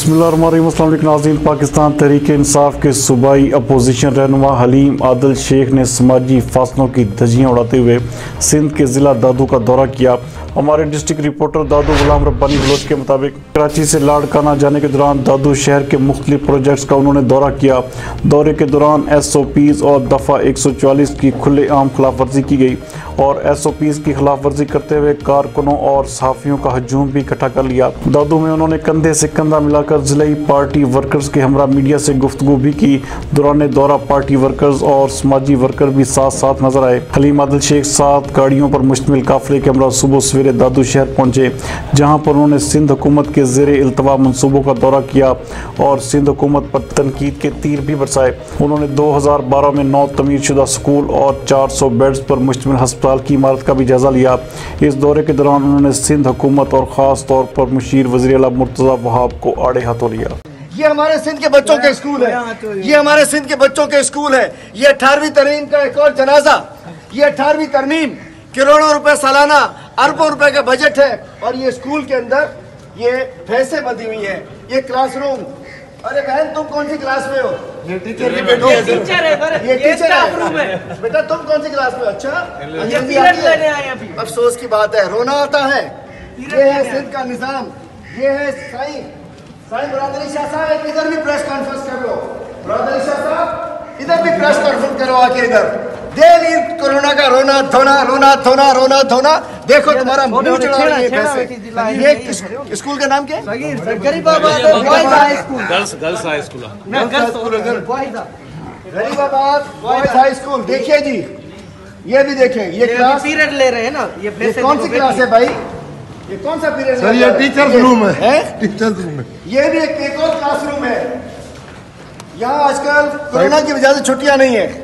बिस्मिल्लाहिर्रहमानिर्रहीम। अस्सलाम वालेकुम नाज़रीन। पाकिस्तान तहरीक इंसाफ के सूबाई अपोजिशन रहनुमा हलीम आदिल शेख ने समाजी फासलों की धज्जियाँ उड़ाते हुए सिंध के ज़िला दादू का दौरा किया। हमारे डिस्ट्रिक्ट रिपोर्टर दादू गुलाम रब्बानी बलोच के मुताबिक कराची से लाड़काना जाने के दौरान दादू शहर के मुख्तलिफ प्रोजेक्ट्स का उन्होंने दौरा किया। दौरे के दौरान SOPs और दफ़ा 144 की खुलेआम खिलाफ वर्जी की गई और SOPs की खिलाफ वर्जी करते हुए कारकुनों और सहाफ़ियों का हजूम भी इकट्ठा कर लिया। दादू में उन्होंने कंधे से कंधा मिलाकर ज़िलाई पार्टी वर्कर्स के हमरा मीडिया से गुफ्तगू भी की। दौरान दौरा पार्टी वर्कर्स और समाजी वर्कर भी साथ साथ नजर आए। हलीम आदिल शेख 7 गाड़ियों पर मुश्तमिल काफिले के हमरा सुबह सवेरे दादू शहर पहुंचे, जहां पर उन्होंने सिंध हुकूमत के ज़ेरे इल्तवा मनसूबों का दौरा किया और सिंध हुकूमत पर तनकीद के तीर भी बरसाए। उन्होंने 2012 में 9 तमीरशुदा स्कूल और 400 बेड्स पर मुश्तमिल अस्पताल की इमारत का भी जायजा लिया। इस दौरे के दौरान उन्होंने सिंध हुकूमत और ख़ास तौर पर मुशीर वज़ीर आला मुर्तज़ा वहाब को आड़े हाथों लिया। ये हमारे सिंध के बच्चों के स्कूल है, ये हमारे सिंध के बच्चों के स्कूल है। ये 18वीं तरमीम का एक और जनाजा। ये 18वीं तरमीम करोड़ों रुपए सालाना, अरबों रुपए का बजट है और ये स्कूल के अंदर ये फैसे बंधी हुई है। ये क्लासरूम, अरे बहन तुम कौन सी क्लास में हो? ये टीचर की बेटी है। ये टीचर है बेटा। तुम कौन सी क्लास में? अच्छा, ये अफसोस की बात है, रोना आता है। ये है सिंध का निजाम। ये है साईं मुराद अली शाह साहब, इधर भी प्रेस कॉन्फ्रेंस कर लो। मुराद अली शाह साहब इधर भी प्रेस कॉन्फ्रेंस करो आके इधर। डेली कोरोना का रोना धोना, रोना धोना, रोना धोना। देखो तुम्हारा मुंह चढ़ा रही है पैसे। ये स्कूल का नाम क्या है? Garibabad girls high school. Garibabad boys high school. देखिए जी, ये भी देखें, ये क्लास पीरियड ले रहे हैं ना। ये कौन सी क्लास है भाई? ये कौन सा पीरियड सर? ये टीचर्स रूम है। टीचर्स रूम है। ये भी एक और क्लासरूम है। यहाँ आजकल कोरोना की वजह से छुट्टियां नहीं है।